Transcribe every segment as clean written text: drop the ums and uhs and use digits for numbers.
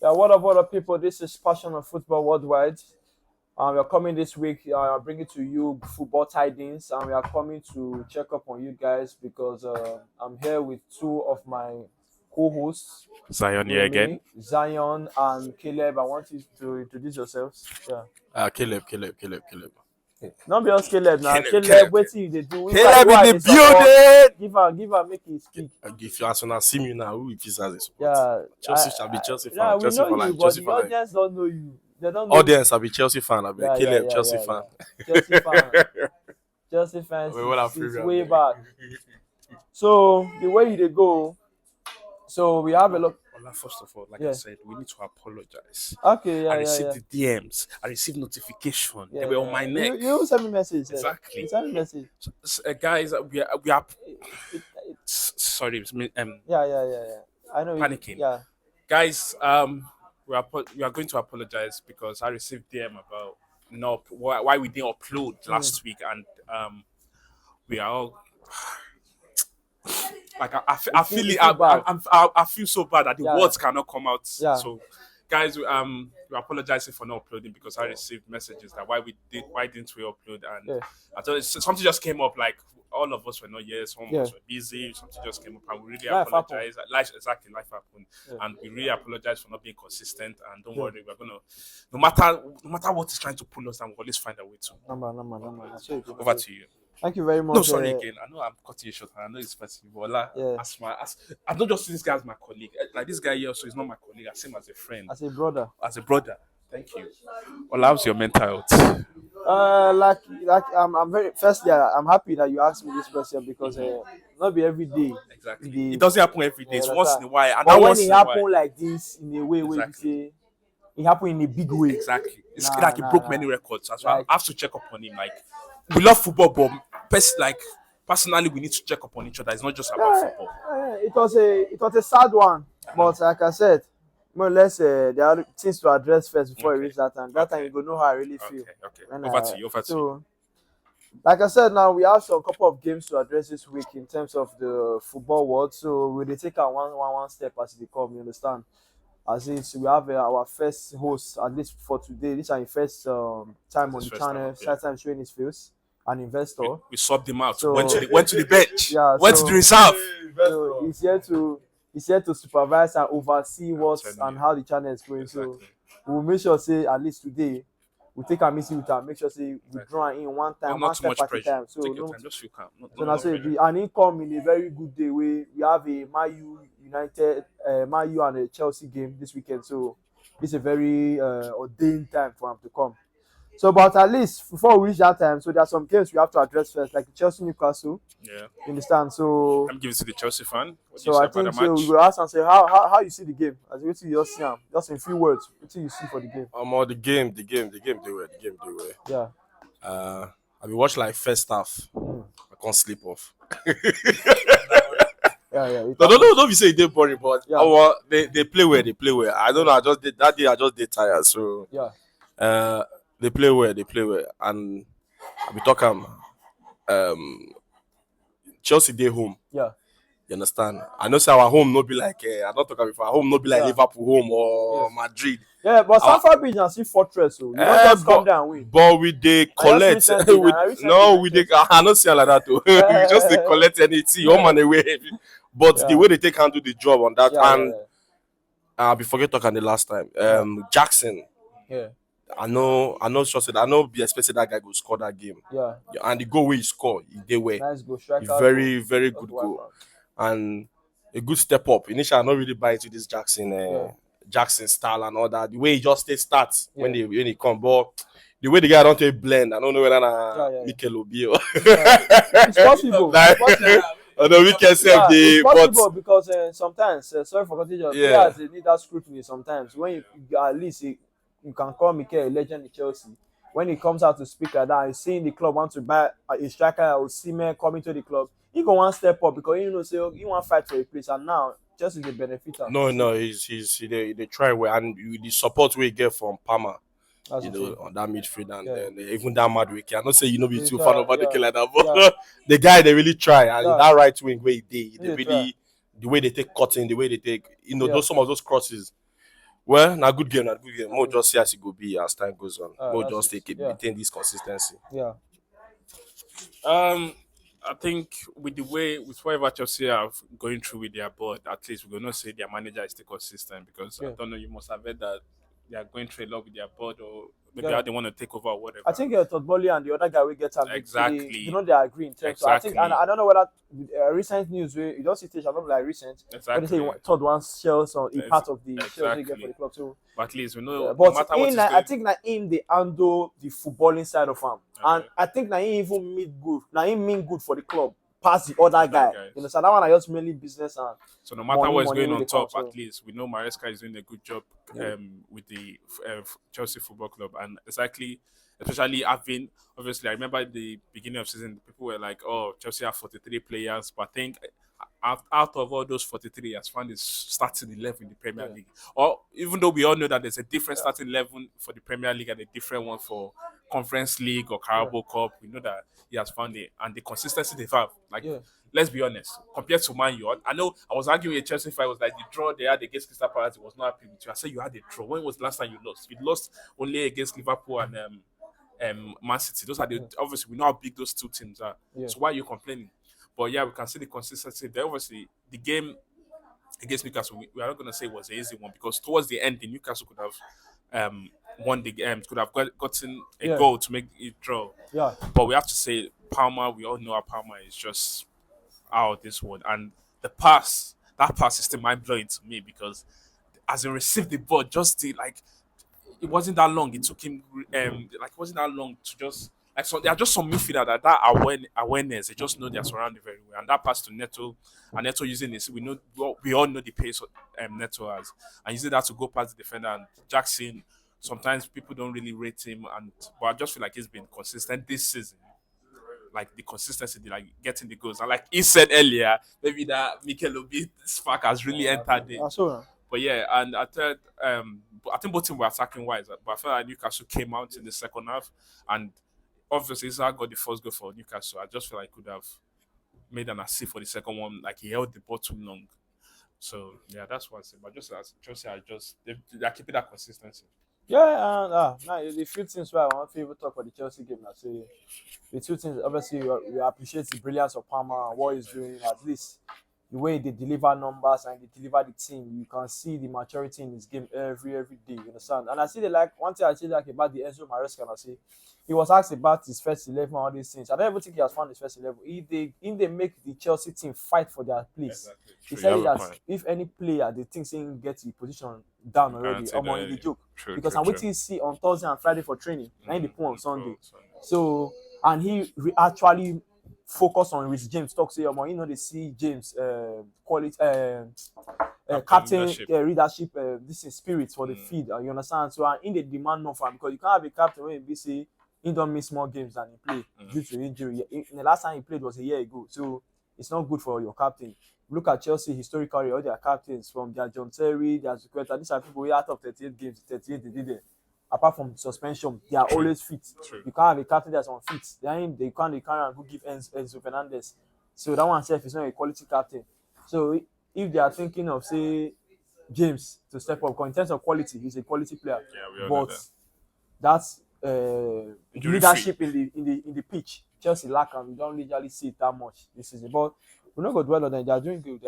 Yeah, what up, people? This is Passion of Football Worldwide. We are coming this week. I'll bring it to you football tidings, and we are coming to check up on you guys because I'm here with two of my co-hosts Zion here with again. me, Zion and Caleb. I want you to introduce yourselves. Yeah. Caleb. Not be us Caleb now. Caleb. Caleb, wait till they do. Caleb in Why the they support? building. Give her, make it speak. If you ask when I see me now, who if he's as a support? Yeah. Chelsea shall be Chelsea Yeah, fan. we Chelsea know for you, life. but Chelsea the for life. audience don't know you. They don't know. Audience, I'll be Chelsea fan. I'll be Caleb, Chelsea fan. Chelsea fan. Chelsea fans since way back. So the way they go, so we have a lot. First of all, like I said, we need to apologize. Okay, I received the DMs. I received notification. They were on my neck. You send me message. Exactly. You send me message. Guys, we are sorry. Yeah. I know. Panicking. Yeah. Guys, we are going to apologize because I received DM about why we didn't upload last week, and we are all like I feel so bad that the words cannot come out. Yeah. So, guys, we're apologizing for not uploading because I received messages that why didn't we upload, and I thought something just came up, like all of us were not here, some of us were busy, something just came up, and we really apologize. Life happened, and we really apologize for not being consistent. And don't worry, we're gonna, no matter what is trying to pull us down, we'll always find a way to. Number. Over to you. Thank you very much. No, sorry again. I know I'm cutting you short. I know it's specific, but I don't just see this guy as my colleague. Like this guy here, so he's not my colleague. I see him as a friend, as a brother. Thank you. Well, how's your mental health? I'm very firstly, I'm happy that you asked me this question because not be every day. Exactly. It doesn't happen every day. It's once in a while. And but when it happen like this in a way where you say it happened in a big way. Exactly. It's like he broke many records. That's why I have to check up on him. Like we love football, but personally, we need to check up on each other. It's not just about football. It was a sad one, but like I said, more or less there are things to address first before you reach that time. That time you go know how I really feel. Okay. Over to you. Like I said, now we have some couple of games to address this week in terms of the football world. So we take our one step as they come. You understand? As is, we have our first host, at least for today. This is our first time on the channel. First time showing his face. An investor. We swapped him out. So, went to the bench. Went to the reserve. So he's here to supervise and oversee what and how the channel is going. Exactly. So we'll make sure say at least today we'll take our meeting with her, make sure say we draw in one time, one step at a time. So take your time, just feel calm. And income in a very good day where we have a Man U and a Chelsea game this weekend. So it's a very ordained time for him to come. So, but at least before we reach that time, so there are some games we have to address first, like Chelsea Newcastle. Yeah. You understand? So I'm giving it to the Chelsea fan. So I think so we will ask and say how you see the game. As you see, just see them. Just in few words, what do you see for the game? The game they were. Yeah. I will watch like first half. I can't sleep off. Yeah. Don't be say they boring, but they play well. I don't know. I just did tired. So they play well, and I be talking. Chelsea dey home. Yeah. You understand? I know say our home no be like I don't talk before. Our home no be like Liverpool home or Madrid. Yeah, but Stamford Bridge is still fortress, so you don't just come down and win. But we dey collect. I don't see like that too. We just dey collect anything, home and away. But the way they take handle the job on that, I be forget talking the last time. Jackson. Yeah. I know. Be expected that guy go score that game. Yeah. And the goal where he score, he did well. Nice goal, striker. Very, very good goal. And a good step up. Initially, I not really buy into this Jackson style and all that. The way he just starts when he come, but the way the guy don't take blend, I don't know whether Mikel Obi. It's possible. We can say it's possible because sometimes, sorry for continuing, players they need that scrutiny sometimes. When you at least you can call Mikel a legend in Chelsea. When he comes out to speak like that, he's seeing the club want to buy a striker or Seaman coming to the club. He go one step up because he want to fight for a place, and now Chelsea is the benefiter. No, they try well, and the support we get from Palmer, on that midfield, and then even that Madueke. I don't say be too fan of Madueke like that, but the guy they really try, and that right wing where they really the way they take cutting, the way they take those some of those crosses. Well, na good game. More just see as it go be as time goes on. More just maintain this consistency. Yeah. I think with whatever Chelsea are going through with their board, at least we're gonna say their manager is still consistent because I don't know, you must have heard that they are going through a lot with their board or maybe how they want to take over or whatever. I think Todd Bowley and the other guy we get exactly. They agree in terms. So I think, and I don't know whether recent news you don't see it, I don't like recent. Exactly. But they say Todd wants Chelsea or a part of the Chelsea get for the club. So but at least we know. But no I think that him they handle the footballing side of him, and I think that he even mean good for the club. Pass the other guy. You know, so that one I just mainly business and. So no matter what's going on top, at least we know Maresca is doing a good job with the Chelsea Football Club, and especially obviously I remember at the beginning of season people were like, oh, Chelsea have 43 players, but I think out of all those 43 has found his starting 11 in the Premier League. Or even though we all know that there's a different starting 11 for the Premier League and a different one for Conference League or Carabao Cup, we know that he has found it, and the consistency they have, let's be honest, compared to Man U, I know I was arguing with Chelsea if I was like the draw they had against Crystal Palace, it was not happy with you. I said you had a draw. When was the last time you lost? You lost only against Liverpool and Man City. Those are obviously we know how big those two teams are. So why are you complaining? But yeah, we can see the consistency there. Obviously, the game against Newcastle, we are not going to say it was an easy one because towards the end, the Newcastle could have won the game, could have gotten a goal to make it draw. Yeah. But we have to say, Palmer, we all know how Palmer is just out of this world. And that pass is still mind-blowing to me because as he received the ball, just it wasn't that long. It took him, it wasn't that long to just... So there are just some midfielder that awareness. They just know they're surrounded very well, and that pass to Neto, and Neto using this. We all know the pace Neto has, and using that to go past the defender. And Jackson, sometimes people don't really rate him, but I just feel like he's been consistent this season. Like the consistency, getting the goals, and like he said earlier, maybe that Mikel Obi spark has really entered it. But yeah, and I think both teams were attacking wise, but I felt like Newcastle came out in the second half and. Obviously, Isaac got the first goal for Newcastle. I just feel like he could have made an assist for the second one. Like he held the ball too long. So yeah, that's what I say. But just as Chelsea are they're keeping that consistency. Yeah, the few things where I want to talk about the Chelsea game. I say the two things. Obviously, we appreciate the brilliance of Palmer and what he's doing. At least the way they deliver numbers and they deliver the team, you can see the maturity in his game every day. You understand? And I see one thing I say about the Enzo Maresca, and I say. He was asked about his first 11 and all these things. I don't even think he has found his first 11. If they make the Chelsea team fight for their place, he said that if any player they think saying get the position down already, or more in the joke. Because I'm waiting to see on Thursday and Friday for training, and they put on Sunday. So and he actually focused on Rhys James. Talk say, they see James quality captain leadership, this is spirit for the field. You understand? So in the demand more for because you can't have a captain when you say. He don't miss more games than he played due to injury. The last time he played was a year ago, so it's not good for your captain. Look at Chelsea historically, all their captains from their John Terry, their Zukweta, these are people who out of 38 games, 38 they did it. Apart from suspension, they are always fit. You can't have a captain that's unfit. They can't carry and go give Enzo Fernandez. So that one self is not a quality captain. So if they are thinking of say James to step up, in terms of quality, he's a quality player. Yeah, we all know that. That's leadership in the pitch. Chelsea lack and we don't usually see it that much this season. But we're not going to dwell on them. They are doing good.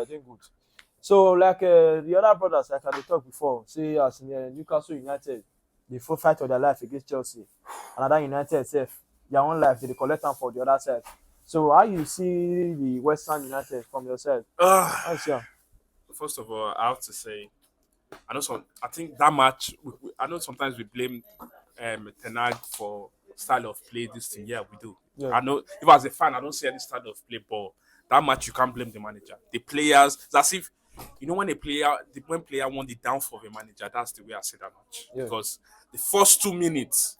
So like the other brothers, like I talked before, say as in Newcastle United, they full fight for their life against Chelsea. Another United self, their own life, they collect them for the other side. So how you see the West Ham United from your side? First of all, I have to say, I think that match. I know sometimes we blame Ten Hag for style of play. This thing, yeah, we do. Yeah. I know if as a fan, I don't see any style of play, but that match you can't blame the manager. The players, it's as if when player want the downfall of a manager, that's the way I say that match. Yeah. Because the first 2 minutes,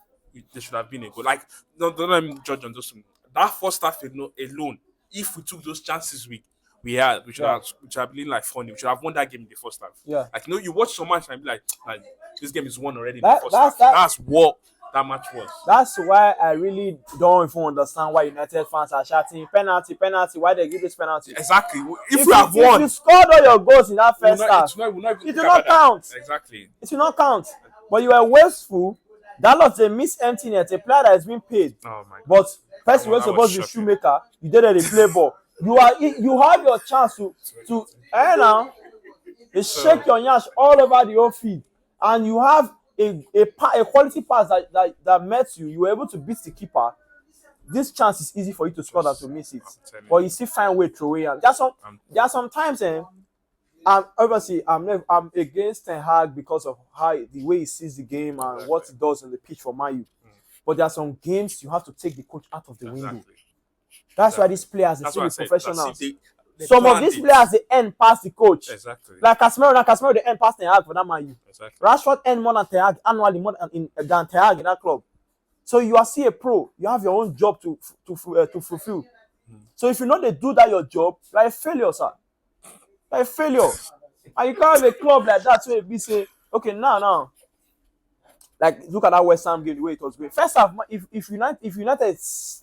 there should have been a goal. Like don't let me judge on those. That first half alone, if we took those chances we had, we should have been like funny. We should have won that game in the first half. Yeah. Like you watch so much and be like this game is won already in the first half. That's what that match was. That's why I really don't even understand why United fans are shouting penalty, penalty. Why they give this penalty? Exactly. If we have won, if you scored all your goals in that first half, it will not count. Exactly. It will not count. But you were wasteful. That was a miss empty net, a player that has been paid. Oh my God. But first you were supposed to be shoemaker. You did it, play ball. You have your chance to now. They shake your nyash all over the whole field, and you have a quality pass that met you. You were able to beat the keeper. This chance is easy for you to score than to miss it. But you still find a way to throw it. There are some times, obviously I'm against Ten Hag because of the way he sees the game and what he does on the pitch for Man U. But there are some games you have to take the coach out of the window. That's why these players are still professionals. Some of these players they end past the coach. Exactly. Like Casemiro they end past Ten Hag for that Man U. Exactly. Rashford end more than Ten Hag annually more than Ten Hag in that club. So you are still a pro. You have your own job to fulfill. So if you know they do that your job, you're a failure, sir. You're a failure. And you can't have a club like that where we say, okay, now. Like look at that West Ham game, the way it was going. First half, if United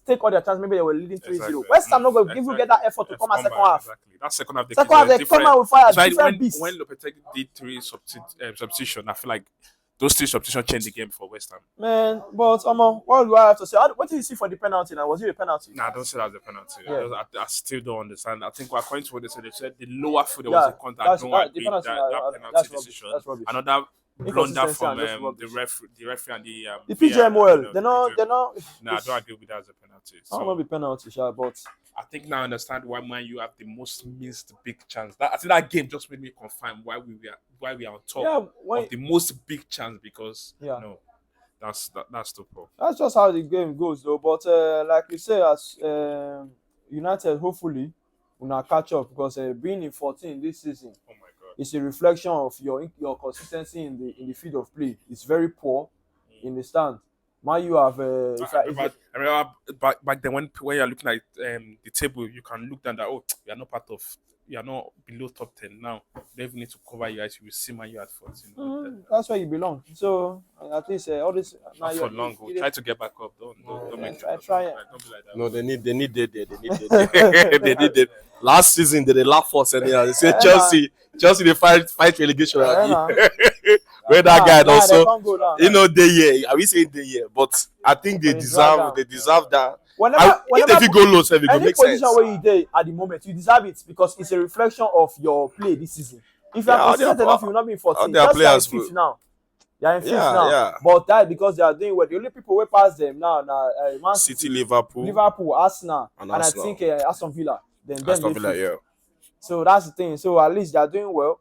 take all their chance, maybe they were leading 3-0. Exactly. West Ham not going to get that effort to come out second half. Exactly. That second half, they come out with fire. Different beast. When Lopetegui did 3 substitution, I feel like those 3 substitutions changed the game for West Ham. Man, but what do I have to say? What did you see for the penalty now? Was it a penalty? Nah, I don't say that was a penalty. Yeah. I still don't understand. I think according to what they said the lower foot there was a contact. I don't agree with that penalty decision. Another blunder from the referee and the PGMOL. They're not. Nah, I don't agree with that as a penalty. So, I don't be penalty, but I think now I understand why Man U have the most missed big chance. I think that game just made me confirm why we are on top of the most big chance because that's too poor. That's just how the game goes, though. But like we say, as United, hopefully, will not catch up because being in 14 this season. Oh my God. It's a reflection of your consistency in the field of play. It's very poor in the stand. Man, you have. I remember back then when you're looking at the table, you can look down that you are not below top 10 now. You don't even need to cover your eyes. You will see Man, you at 14. That's where you belong. So at least all this. Not for long. We'll try to get back up. Don't make it. Try it. Don't be like that. No, they need it. They need it. Last season they laughed for us and they say Chelsea they fight relegation. Where that guy also, they here. Are we saying they here? But I think they deserve that. Whenever if you go low, it will make sense. Any position where you there at the moment, you deserve it because it's a reflection of your play this season. If you are consistent enough, you will not be in 14. Just like 5th now. They are in 5th now. Yeah. But that because they are doing well. The only people who pass them now, Man City, Liverpool, Arsenal, and I think Aston Villa. Aston Villa, yeah. So that's the thing. So at least they are doing well.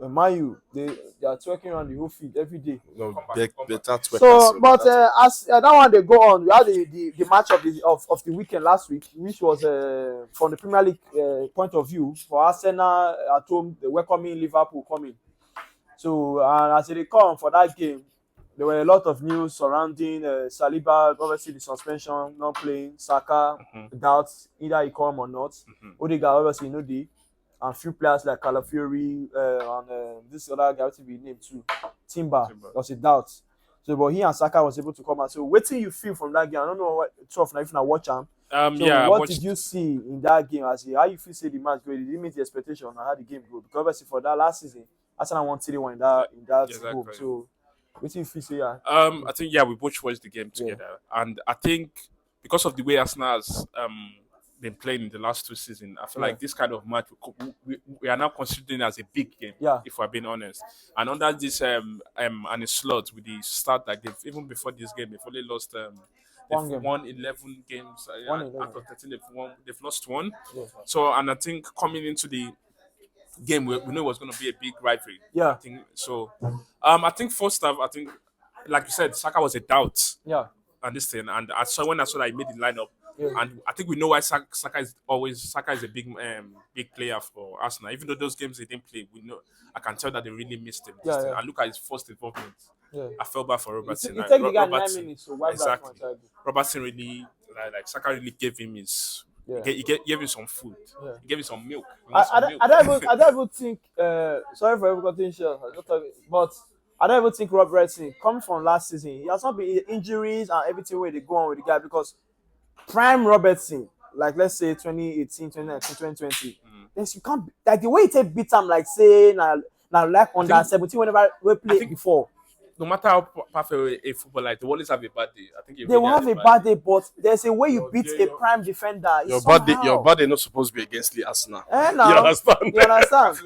Man U, they are twerking around the whole field every day. No, better twerk. So, but as that one they go on, we had the match of the weekend last week, which was from the Premier League point of view for Arsenal at home, they welcoming Liverpool coming. So, and as they come for that game, there were a lot of news surrounding Saliba, obviously the suspension, not playing, Saka, doubts either he come or not. Odegaard, obviously, and few players like Calafiori and this other guy, to be named too, Timber, was a doubt. So, but he and Saka was able to come out. So, what did you feel from that game? I don't know what if I watch him. What did you see in that game? How you feel say the match go? Did it meet the expectation and how the game go? Because obviously for that last season, Arsenal won 3-1 in that group. So, what do you feel say? I think we both watched the game together, and I think because of the way Arsenal has been playing in the last 2 seasons, I feel like this kind of match we are now considering as a big game. If we're being honest, and under this and a slot with the start that they've even before this game they've only lost. They've won 11 games out of 13. They've lost 1. So, and I think coming into the game, we knew it was going to be a big rivalry. I think so. I think first half, like you said, Saka was a doubt. And this thing, and when I saw that he made the lineup, and I think we know why Saka is a big player for Arsenal. Even though those games they didn't play, we know I can tell that they really missed him. And look at his first involvement. I felt bad for Robertson. It took the guy 9 minutes, so why exactly. Robertson really, like Saka really gave him his. He gave him some food. He gave him some milk. I don't even think. Sorry for everyone cutting short, but I don't even think Robertson, coming from last season, he has not been injuries and everything where they go on with the guy because prime Robertson, like let's say 2018, 2019, 2020, yes, you can't like the way he beat him, like say now like under 17 whenever we played before. No matter how perfect a footballer, like, they always have a bad day. I think they will have a bad day, but there's a way you beat a prime defender. Your bad day not supposed to be against the Arsenal. You understand? You understand?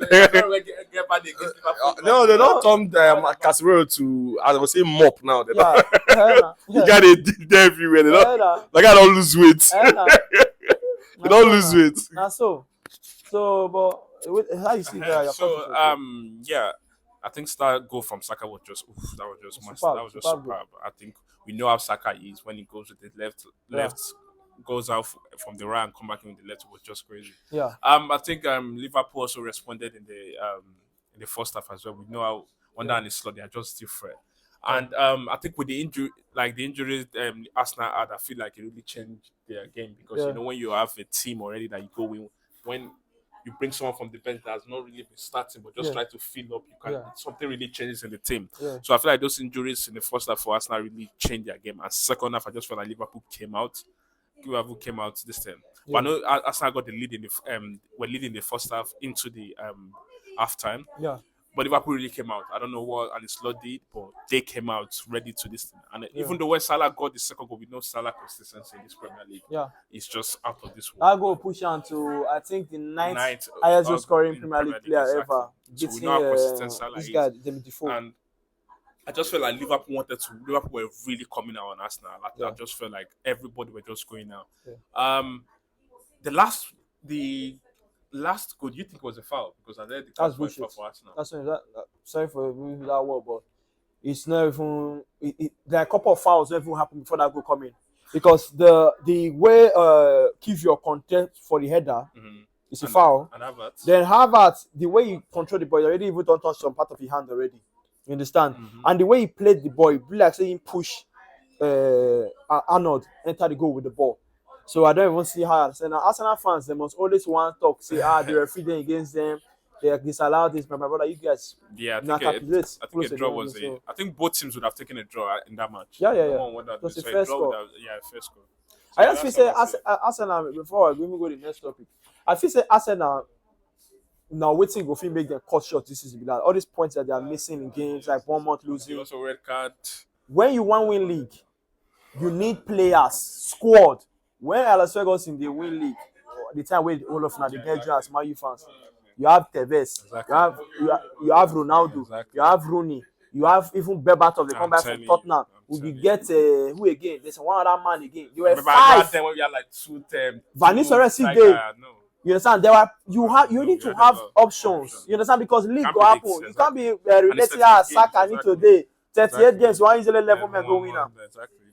No, they don't turn Casemiro to, as I was saying, mop now. They got it everywhere. They don't lose weight. They don't lose weight. But how you see that? Yeah. I think start goal from Saka was just superb. I think we know how Saka is when he goes with the left goes out from the right and come back in with the left was just crazy. Yeah. I think Liverpool also responded in the first half as well. We know how under and slot they are just different. And I think with the injuries Arsenal had, I feel like it really changed their game because you know when you have a team already that you go in when you bring someone from the bench that has not really been starting, but just try to fill up. Something really changes in the team. Yeah. So I feel like those injuries in the first half for Arsenal really changed their game. And second half, I just felt like Liverpool came out this time. Yeah. But I know Arsenal got the lead were leading the first half into the half time. Yeah. But Liverpool really came out. I don't know what Slot did, but they came out ready to this thing. And even though when Salah got the second goal, we know Salah consistency in this Premier League. Yeah. It's just out of this world. That goal push on to, I think, the ninth highest goal scoring Premier League player ever. So we know how consistent Salah this is. guy, Defoe. And I just felt like Liverpool were really coming out on Arsenal. I just felt like everybody were just going out. Yeah. The last goal, do you think was a foul? Because I read the that's bullshit for Arsenal. Sorry for using that word, but it's not even. There are a couple of fouls that even happened before that goal come in. Because the way give your content for the header is a foul. And Havertz. Then Havertz, the way you control the ball, you already even don't touch some part of your hand already. You understand? And the way he played the ball, it be like saying push Arnold enter the goal with the ball. So I don't even see how Arsenal fans, they must always want to talk, say, the referee against them, they disallow this. But my brother, you guys, I think a draw was I think both teams would have taken a draw in that match. Yeah. It was the first score. First score. So I just feel say Arsenal, before we go to the next topic, I feel say Arsenal now waiting go make them cut short this season. Like all these points that they are missing in games, like 1 month losing. Also red card. When you want win league, you need players, squad. When Alex Ferguson they win league, the time where all of now they get you as Man U fans, you have Tevez, you have Ronaldo, you have Rooney, you have even Berbatov. They come back from Tottenham. We get who again? There's one other man again. There were 5. Then when we had like Van Nistelrooy day. You understand? You need to have options. You understand? Because league go happen. You can't be related as Saka need today. 38 games, one easily level man go winner.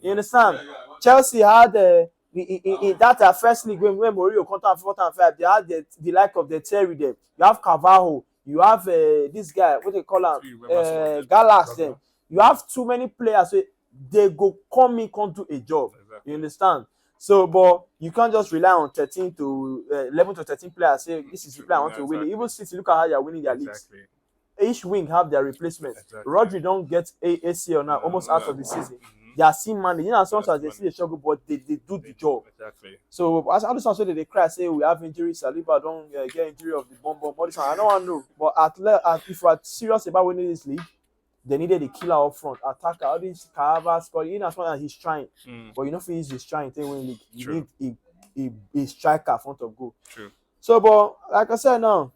You understand? Chelsea had in that first league when Mourinho contact 4 and 5, they had the like of the Terry there. You have Carvalho, you have this guy, what they call him, Galax. Them. You have too many players, so they go come in, can't do a job. You understand? So, but you can't just rely on 11 to 13 players. Say this is the player I want to win. Even City, look at how they are winning their leagues. Each wing have their replacement. Rodri don't get ACL now, almost out of the season. They are seeing money. You know, sometimes they see the struggle, but they do the job. Exactly. So as I understand, so they cry, say we have injuries. Saliba don't get injury of the bomb. All this one, I don't want to know. But if we are serious about winning this league, they needed a killer up front, attacker. All these Carver score. You know, as long as he's trying, but you know, if he's trying to win league, you need a striker front of goal. True. So, but like I said, now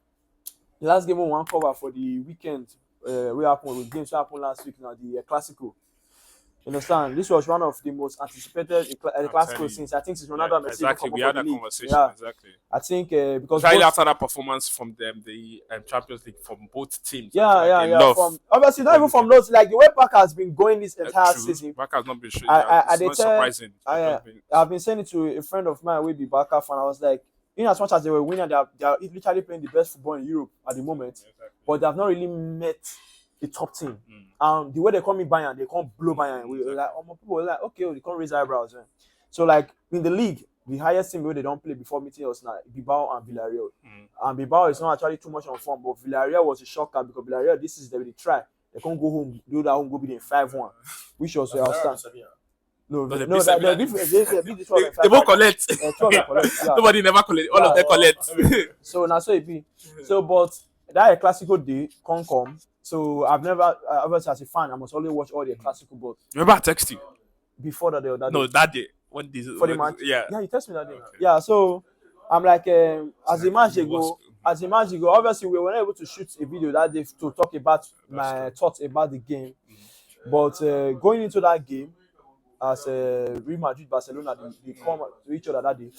the last game we want cover for the weekend. We happened with games that happened last week. Now the clasico. You understand? This was one of the most anticipated classical since I think since Ronaldo and Messi. Exactly, we had that conversation. Yeah. Exactly. I think because especially after that performance from them, the Champions League from both teams. Yeah. Obviously, not even from those. Like the way Barca has been going this entire season. Barca has not been showing. It's not surprising. I've been saying it to a friend of mine, will be Barca fan. I was like, in as much as they were winning, they are literally playing the best football in Europe at the moment, but they have not really met the top team. The way they call me Bayern, they can't blow Bayern. We like, people were like, okay, they can't raise eyebrows. Man. So like in the league, the highest team where they don't play before meeting us now, Bilbao and Villarreal. And Bilbao is not actually too much on form, but Villarreal was a shocker because Villarreal this is they try. they can't go home, do that home, go be the 5-1, which was outstanding. No, they no, they won't collect. Nobody never collect. All of them collect. So now so it be. So but that a classical day can't come. So I've never, obviously as a fan, I must always watch all the classical. But remember I text you before that day or that no day? that day. What this For the match? Yeah. Yeah, you text me that day. Okay. Yeah, so I'm like, as the match go, obviously we were not able to shoot a video that day to talk about my thoughts about the game. But going into that game, as Real Madrid, Barcelona, they come to each other that day.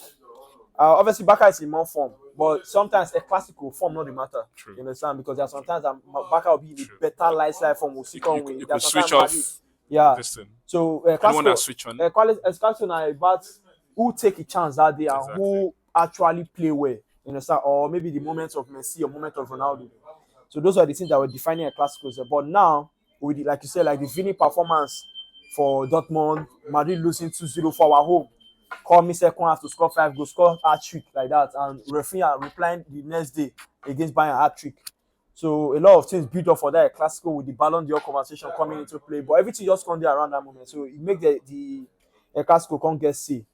Obviously, Barca is in more form, but sometimes a classical form not the matter. True. You understand? Because there are sometimes Barca will be in a better lifestyle form. We'll see You could switch off. Yeah. Listen. So Classical switch on. Classical are about who take a chance that day and who actually play well. You understand? Or maybe the moments of Messi or moment of Ronaldo. So those are the things that were defining a classical. But now, with like you said, like the Vini performance for Dortmund, Madrid losing 2-0 for our home. Call me second half to score 5 goals, score hat-trick like that, and referee are replying the next day against Bayern hat-trick. So a lot of things built up for that classical with the Ballon d'Or conversation coming into play, but everything just come there around that moment. So it make the classical can't get C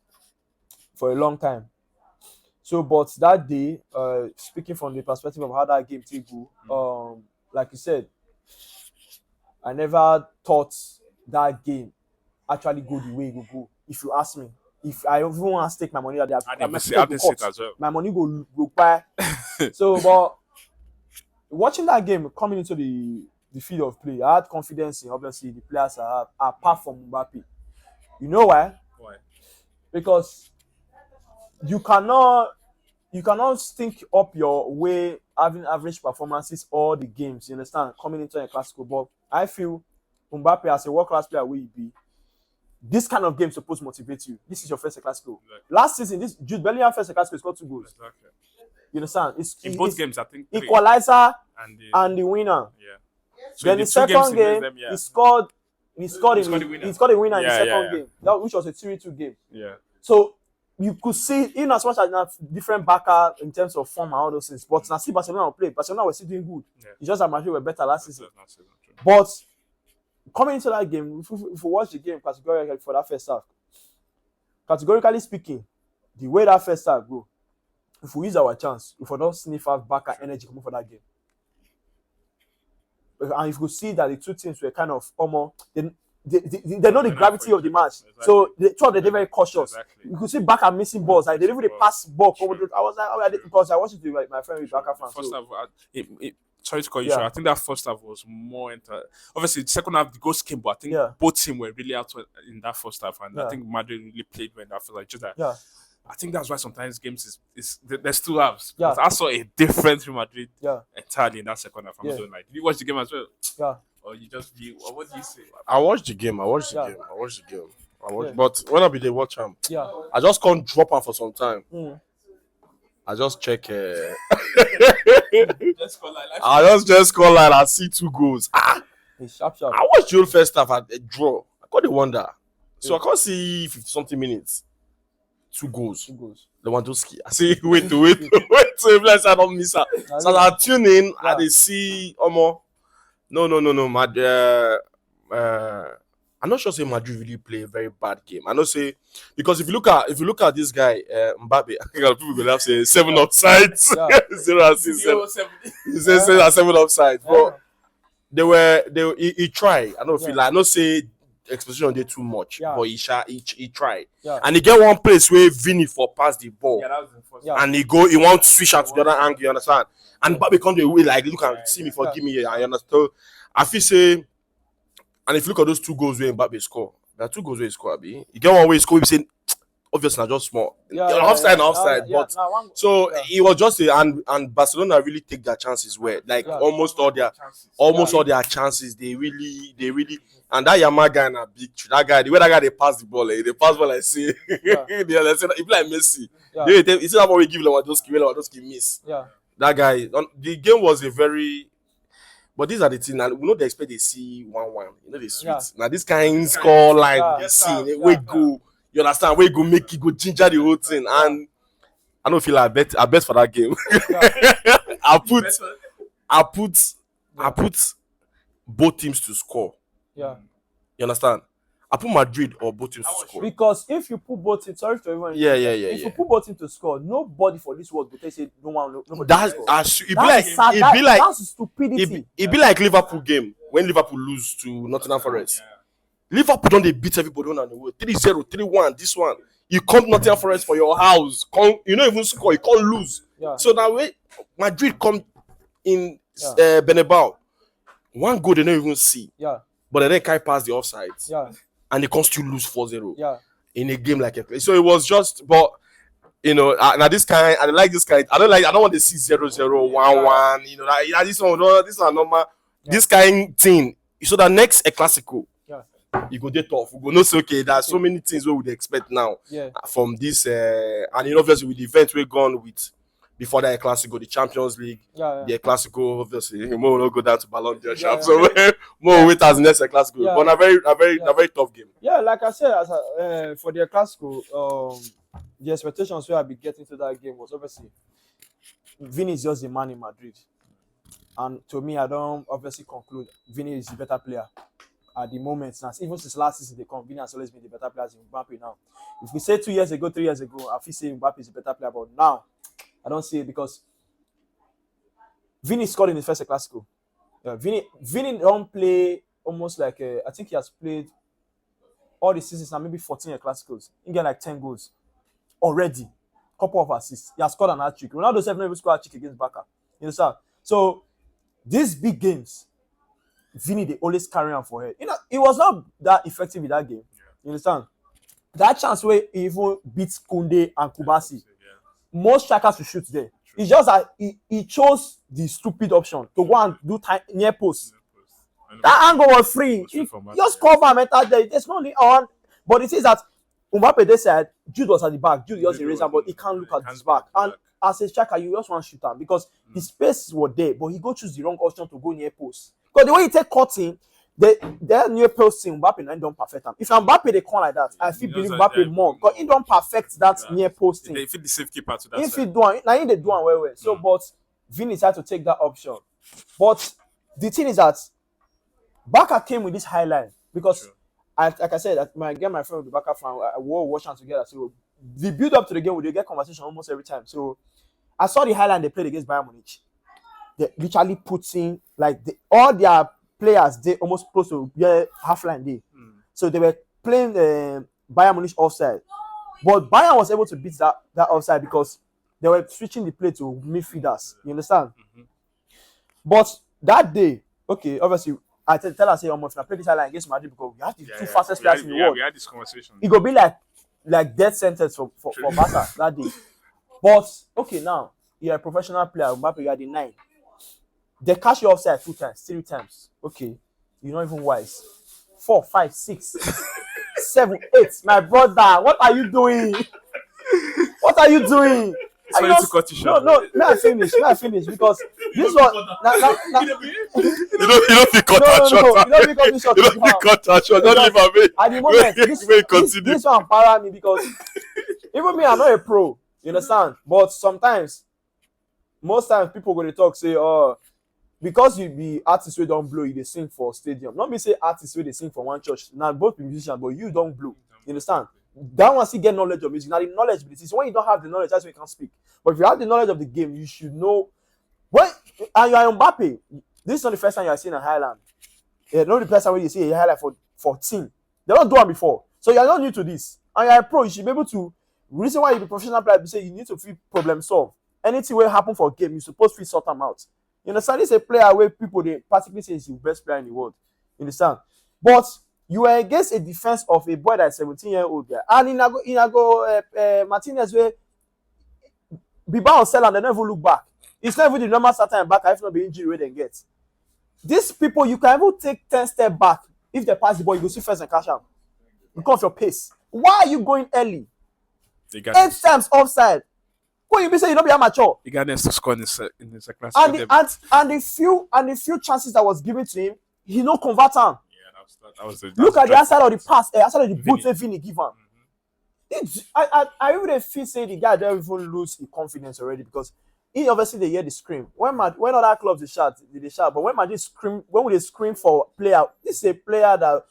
for a long time. So, but that day, speaking from the perspective of how that game take go, like you said, I never thought that game actually go the way it will go. If you ask me, if I even want to stake my money, my money go buy. So, but watching that game coming into the field of play, I had confidence in obviously the players I have, apart from Mbappe. You know why? Why? Because you cannot stink up your way having average performances all the games. You understand? Coming into a classical, but I feel Mbappe as a world-class player will be. This kind of game is supposed to motivate you. This is your first classical. Exactly. Last season, this Jude Bellingham first classical scored 2 goals. Exactly. You understand? In both games, I think 3. Equalizer and the winner. Yeah. So then the second game, he scored a winner in the second game, which was a 3-2 game. Yeah. So you could see, in as much as different Barca in terms of form and all those things, but now see Barcelona will play. Barcelona were still doing good. Yeah. It's just that Madrid were better last season. But coming into that game, if we watch the game categorically for that first half, categorically speaking, the way that first half go, if we use our chance, if we don't sniff out Barca energy coming for that game, and if you see that the two teams were kind of almost, they know the gravity of the match, so the two of them they're very cautious. Exactly. You could see Barca missing balls, like they didn't really pass ball. I was like, because I watched it with my friend with Barca fans. First half, sorry to call you short. I think that first half was more obviously the second half the goals came, but I think both teams were really out in that first half, and I think Madrid really played well in that first half. Just that, I think that's why sometimes games is there's 2 halves. Yeah. I saw a different Real Madrid entirely in that second half. I'm doing like, did you watch the game as well? Yeah. Or you just view? Or what do you say? I watched the game. But when I be there watch him, I just can't drop him for some time. I just check. I just call line and see 2 goals. Sharp. I watched the whole first half at a draw. I got the wonder. So I can't see 50-something minutes. 2 goals. Lewandowski. I say, wait. So if I don't miss her. So I tune in and they see Omo. No. I'm not sure say Madrid really play a very bad game. I know say because if you look at this guy Mbappe, I think people will have say 7 offsides, 0 assists, 7 offsides. But he tried. I don't feel like I don't say exposition did too much, but he tried. And he get one place where Vini for pass the ball, that was the first and he wants to switch out to the other angle. You understand? And Mbappe come the way like look and see me, forgive me. I understand. I feel say, and if you look at those 2 goals where Mbappe score, there are 2 goals where he score. He get one way he score. He say, obviously, not just small. Offside. But it was just and Barcelona really take their chances where almost all their chances. They really. And that Yamal guy na big. That guy, the way that guy they pass the ball, they pass ball like say, he like Messi. You see that what we give Lewandowski miss. That guy. The game was a very. But these are the things, and we know they expect they see 1-1. You know the sweet. Now this kind score line they see, we go. You understand? We go make it go ginger the whole thing, and I don't feel like I bet for that game. I put both teams to score. Yeah. You understand? I put Madrid or both teams to score. Because if you put both teams, sorry to everyone. If you put both teams to score, nobody for this world would say no one. That's stupidity. It be like Liverpool game when Liverpool lose to Nottingham Forest. Liverpool don't they beat everybody on the world 3-0, 3-1. This one, you come Nottingham Forest for your house. You don't even score. You can't lose. Yeah. So that way, Madrid come in Bernabeu. One goal they don't even see. Yeah. But they can't pass the offsides. Yeah. And they can still lose 4-0. Yeah. In a game like it. So it was just, but you know, now this kind, I like this kind. I don't want to see 0-0, 1-1. You know, this one, this are normal. Yeah. This kind thing. So the next clasico, you go there tough. We go no say okay. There's so many things we would expect now from this, and you know, obviously with the event we're gone with before that clasico, the Champions League, the clasico, obviously more will go down to Ballon d'Or. So more wait as next clasico, but a very tough game. Yeah, like I said, for the clasico, the expectations where I be getting to that game was obviously Vini is just the man in Madrid, and to me, I don't obviously conclude Vini is the better player. At the moment, now, even since last season, they come. Vini has always been the better player than Mbappe now. If we say 2 years ago, 3 years ago, I feel say Mbappe is the better player, but now I don't see it because Vini scored in his first clasico. Yeah, Vini don't play almost like I think he has played all the seasons now, maybe 14 classicals. He get like 10 goals already. Couple of assists. He has scored an hat-trick. Ronaldo never even scored a hat-trick against Barca. You understand? So these big games, Vini, they always carry on for her. You know, it was not that effective in that game. You understand? That chance where he even beats Koundé and Kubasi. Most strikers will shoot there. It's just that he chose the stupid option to go and do near post. That angle was free. He just cover mental there. There's no need on. But it is that Mbappe they said Jude was at the back. Jude just erased him, but he can't look at his back. And as a striker, you just want to shoot him because the space was there, but he go choose the wrong option to go near post. Because the way he take cutting, their near post team, Mbappe and don't perfect them. If Mbappe they come like that, I feel believe Mbappe more because he don't perfect that near post team. They fit the safekeeper to that. If he do, now he they do well. So, but Vini had to take that option. But the thing is that Barca came with this highline because, like I said, my friend with the Barca fan, we were watching together. So the build up to the game, we get conversation almost every time. So I saw the highline they played against Bayern Munich. They literally put in like all their players they almost close to half line day. So they were playing Bayern Munich offside, but Bayern was able to beat that offside because they were switching the play to midfielders. You understand? But that day, okay, obviously I tell us, if I play this line against Madrid because we have the two fastest players in the world. We had this conversation. It could be like death sentence for Barca that day. But okay, now you're a professional player. Mbappe, you are the 9. They catch you offside 2 times, 3 times. Okay, you're not even wise. 4, 5, 6, 7, 8. My brother, what are you doing? What are you doing? Sorry to cut you short. No, may I finish because this one. You don't feel cut that short. You don't feel cut that short. Don't leave me. At the moment, this one para me because even me, I'm not a pro. You understand? But sometimes, most times, people go to talk say, oh, because you be artists who don't blow, you they sing for stadium. Not me say artists who they sing for one church. Now both musicians, but you don't blow. You understand? That one still get knowledge of music. Now the knowledge, but it's when you don't have the knowledge, that's when you can't speak. But if you have the knowledge of the game, you should know. And you are Mbappe. This is not the first time you are seeing a highlight. Yeah, not the first time when you see a highlight for team. They don't do it before, so you are not new to this. And you are a pro. You should be able to. Reason why you be professional player, you say you need to feel problem solve. Anything will happen for a game, you're supposed to sort them out. You understand? This is a player where people they practically say is the best player in the world. You understand? But you are against a defense of a boy that's 17-year-old guy. And in Martinez where Bilbao and Sell and they never look back. It's not even the normal starting back if not the injury where they get. These people you can even take 10 steps back. If they pass the ball, you go see first and cash out. Because of your pace. Why are you going early? 8 times offside. When you be saying you don't be amateur. He got to score in his class. And the few chances that was given to him, he no convert them. Look at the outside of the pass, outside of the boot Vini give him. I really feel say the guy don't even lose his confidence already because obviously they hear the scream. When other clubs they shout, but when Madrid scream, when they scream for player, this is a player that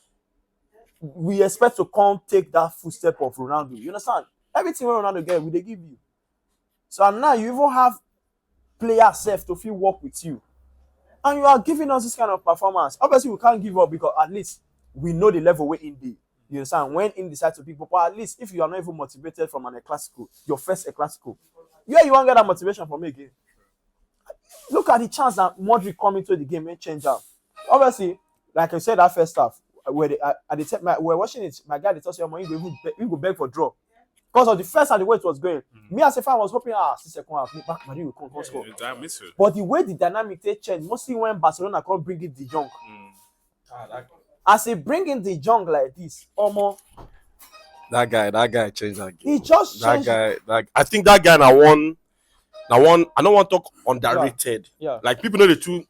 we expect to come take that footstep of Ronaldo. You understand? Everything when Ronaldo get, they give you. So now you even have player self to feel work with you. And you are giving us this kind of performance. Obviously, we can't give up because at least we know the level we're in the. You understand? When in decide to pick, but at least if you are not even motivated from an clasico, your first clasico, yeah, you won't get that motivation from me again. Look at the chance that Modric come into the game and change out. Obviously, like I said, that first half, where we're watching it, my guy, they told you, we go beg for draw. Because of the first and the way it was going. Me as a fan was hoping, second half, back Madrid will come score. But the way the dynamic they changed, mostly when Barcelona come bring in De Jong. As they bring in De Jong like this, almost. That guy changed that game. He just changed. I think that guy now one. I don't want to talk underrated. Yeah. Like people know the two.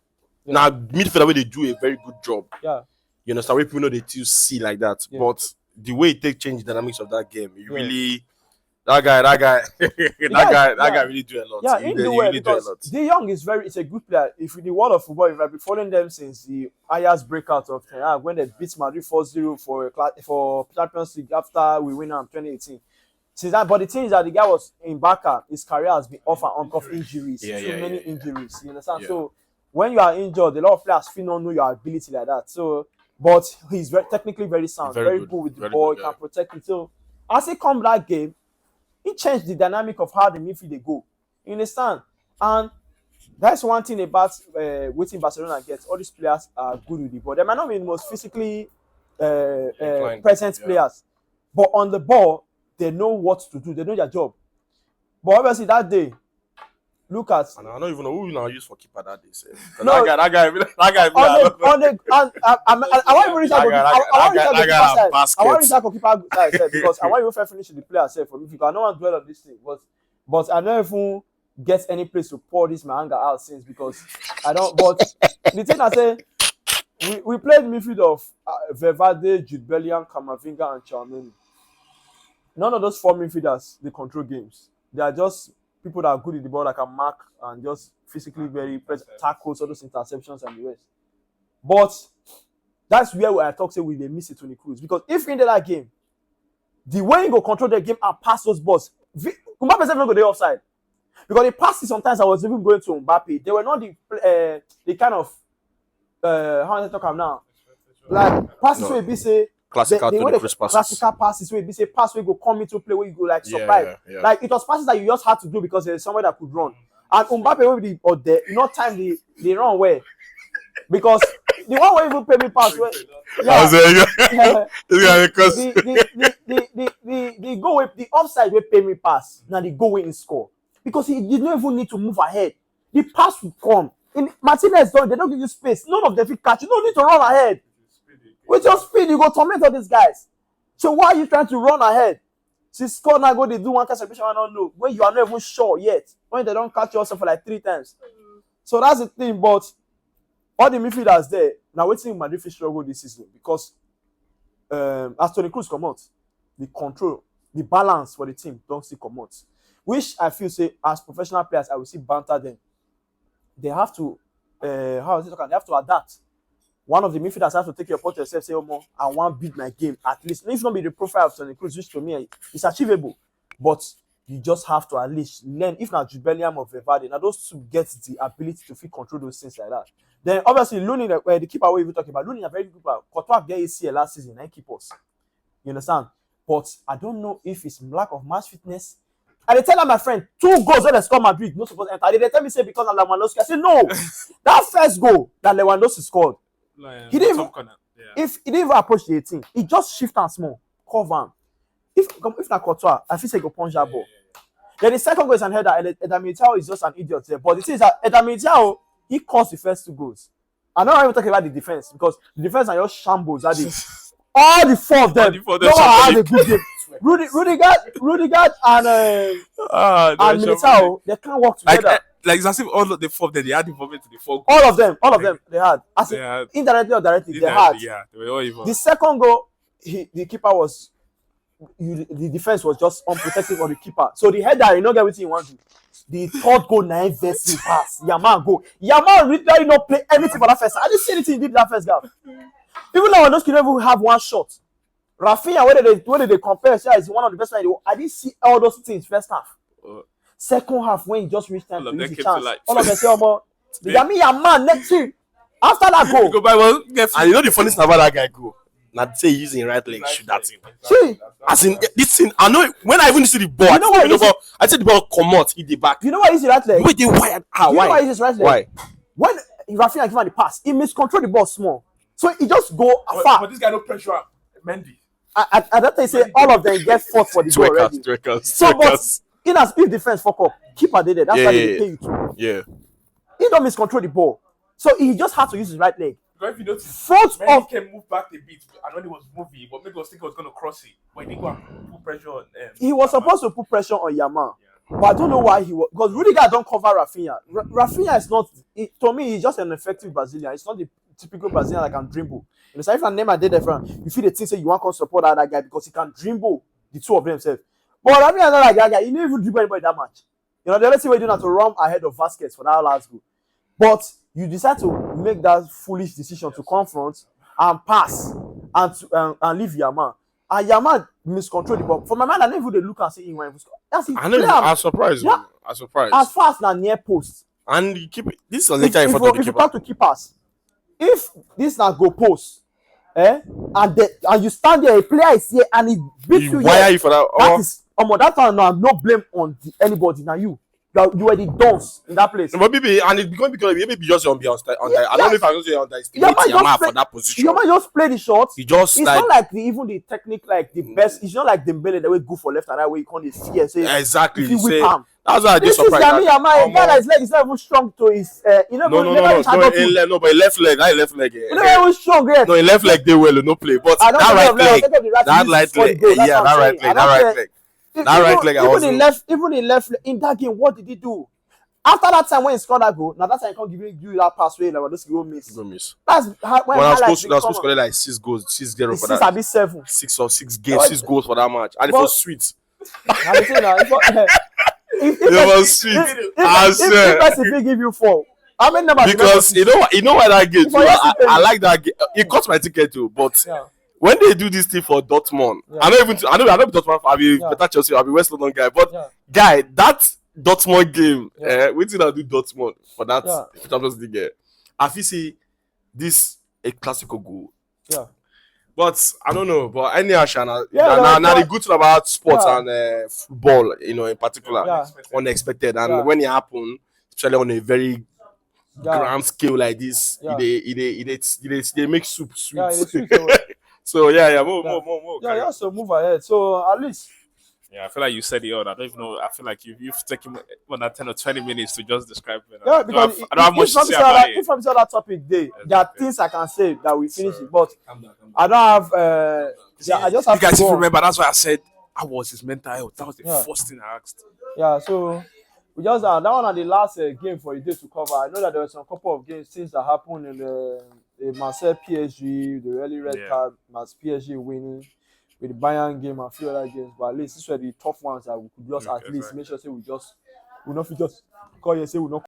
Yeah. Now midfielder where they do a very good job. Yeah. You understand where people know they do see like that. Yeah. But the way it take change the dynamics of that game, you really that guy really do a lot. Yeah, he really do a lot. De Jong it's a good player. If in the world of football, if I've been following them since the Ajax breakout of when they beat Madrid 4-0 for Champions League after we win in 2018. Since that, but the thing is that the guy was in Barca, his career has been off and on of injuries. Many injuries. You understand? Yeah. So when you are injured, a lot of players feel not know your ability like that. So, but he's technically very sound, very good with the ball, he can protect it. So as he come that game, he changed the dynamic of how the midfield they go. You understand? And that's one thing about waiting Barcelona gets. All these players are good with the ball. They might not be the most physically present players, but on the ball, they know what to do. They know their job. But obviously that day, look at. And I don't even know who you now use for keeper that day. No, that guy. I want to reach out to keeper side because I want to finish the player side for me because I don't want to dwell on this thing. But I don't even get any place to pour this my anger out since because I don't. But the thing I say, we played midfield of Valverde, Jude Bellingham, Camavinga, and Tchouaméni. None of those four midfielders they control games. They are just people that are good with the ball, that can mark and just physically very tackles, all those interceptions and the rest. But that's where I talk say we they miss it Toni Kroos because if in that game, the way you go control the game and pass those balls, Mbappe is not go there offside because the passes sometimes I was even going to Mbappe. They were not the kind of how I talk about now, like passes where be say. Classical passes where be say pass where you go come into play where you go like survive. Yeah. Like it was passes that you just had to do because there's somewhere that could run. And Mbappe will be there, not time the run way. Because the one where even pay me pass where the go with the offside where pay me pass. Now the go way in score. Because he did not even need to move ahead. The pass will come. In Martinez they don't give you space. None of them will catch. You don't need to run ahead. With your speed, you go torment all these guys. So why are you trying to run ahead? Since score now go, they do one celebration, I don't know. When you are not even sure yet. When they don't catch you also for like 3 times. So that's the thing. But all the midfielders there, now waiting Madrid struggle this season. Because as Toni Kroos come out, the control, the balance for the team don't see come out. Which I feel say, as professional players, I will see banter them. They have to, they have to adapt. One of the midfielders has to take your part yourself, say, oh, I want to beat my game at least. If not be the profile of Toni Kroos, which to me is achievable. But you just have to at least learn, if not Jude Bellingham or Valverde, now those two get the ability to control those things like that. Then obviously, the keeper we were talking about, Lunin a very good keeper. Courtois get ACL last season, 9 keepers. You understand? But I don't know if it's lack of match fitness. And they tell my friend, 2 goals when they score Madrid, not supposed to enter. They tell me say because of Lewandowski. I say no. That first goal that Lewandowski scored. He didn't even approach the 18. He just shift and small, cover him. If not Courtois, I feel say go punch that ball. Then the second goal is an header. Eder Militao is just an idiot there. But the thing is that Eder Militao, he caused the first 2 goals. I'm not even talking about the defense because the defense are just shambles. All the 4 of them. No one had a good game. Rudiger and Militao, they can't work together. Like it's as if all of the 4 of them, they had involvement in the 4 goals. All of them, they had. Indirectly or directly, they had. Yeah, they were all involved. The second goal, the keeper was the defense was just unprotected on the keeper. So the header, you know, get what you want to. The third goal, 9 versus pass. Yaman go. Yaman literally not play anything for that first. I didn't see anything he did that first half. Even though those kids even have one shot. Rafinha, when they compare, is one of the best players. I didn't see all those things first half. Second half, when he just reached time to use the chance, all of them say, Yaman next year. After that goal, and you know the funniest thing about that guy go. Now say he's using right leg shoot that thing. See, as in this thing, I know when I even see the ball, I said the ball come out, hit the back. You know why he's right leg? Wait, they wired. How? You know why he's right leg? Why? When Rafinha give him the pass, he miscontrol the ball small, so he just go far. But this guy no pressure Mendy. At that time, say all of them get fought for the ball already. So, but in as if defense fuck up, keeper did it. That's why they pay you to. Yeah. He don't miscontrol the ball, so he just had to use his right leg. If you notice, front of can move back a bit, and when he was moving, but maybe I was thinking he was going to cross it, but he didn't go and put pressure on. He was supposed to put pressure on Yaman, but I don't know why he was, because Rudiger don't cover Rafinha. Rafinha is not, to me, he's just an effective Brazilian. It's not the typical Brazilian that can dribble. You know, so if I name a dead different, you feel the thing say you want to support that guy because he can dribble the two of themselves. But Rafinha is not like that guy. He didn't even dribble anybody that much. You know, the other thing we're doing is to run ahead of Vasquez for that last goal. But you decide to make that foolish decision to confront and pass and leave Yaman. And Yaman miscontrol the ball. For my mind, I never even look and say he went. That's it. I'm surprised. Yeah. I'm surprised. As far as near post. And you keep it. This is a later in front of the keeper. If you talk to keepers, if this now go post, and you stand there, a player is here and he beats you. Why are you for that? That is that time no blame on anybody. Now you were the dons in that place. No, but maybe and it's because maybe just on the I don't know if I was on the Yaman for that position. Yaman just play the shots. It's not like even the technique like the best. It's not like Dembele that way go for left and right way you can't fear. Say exactly. You whip him. That's why I did surprise. This is Yaman. His leg is not even strong to his. No, but left leg. That left leg. You know even strong. No, in left leg they well no play. But that right leg, that right leg, yeah, that right leg. That right leg, even in left in that game, what did he do? After that time when he scored that goal, now that time he can't give you that pass way like this will miss. That's when I was supposed to score like 6 goals, 6 goals for that. 6 7. 6 or 6 games, 6 goals for that match, and it was sweet. It was sweet. If person give you 4, how many numbers? Because you know why that game too. I like that game. It cost my ticket too, but. Yeah. When they do this thing for Dortmund, I know Dortmund. I'll be better Chelsea. I'll be West London guy. But guy, that Dortmund game, we did not do Dortmund for that Champions League game. I feel say this a clasico goal. Yeah. But I don't know. But anyhow, Shana, now the good thing about sports and football, you know, in particular, unexpected, and when it happens, especially on a very grand scale like this, they make soup sweet. Yeah, it's sweet. So more. Yeah, you also move ahead. So at least. Yeah, I feel like you said it all. I don't even know. I feel like you've taken 10 or 20 minutes to just describe it. Yeah, because I don't have much to say about it. If I'm saying that topic there are things I can say that we finish it, but I don't have. I just have. You guys to go remember? That's why I said how was his mental health. That was the first thing I asked. Yeah, so we just that one are the last game for the day to cover. I know that there were some couple of things that happened in the Marseille PSG, the early red card, PSG winning with the Bayern game and a few other games. But at least these were the tough ones that we could just at least make sure say we not just call you and say we not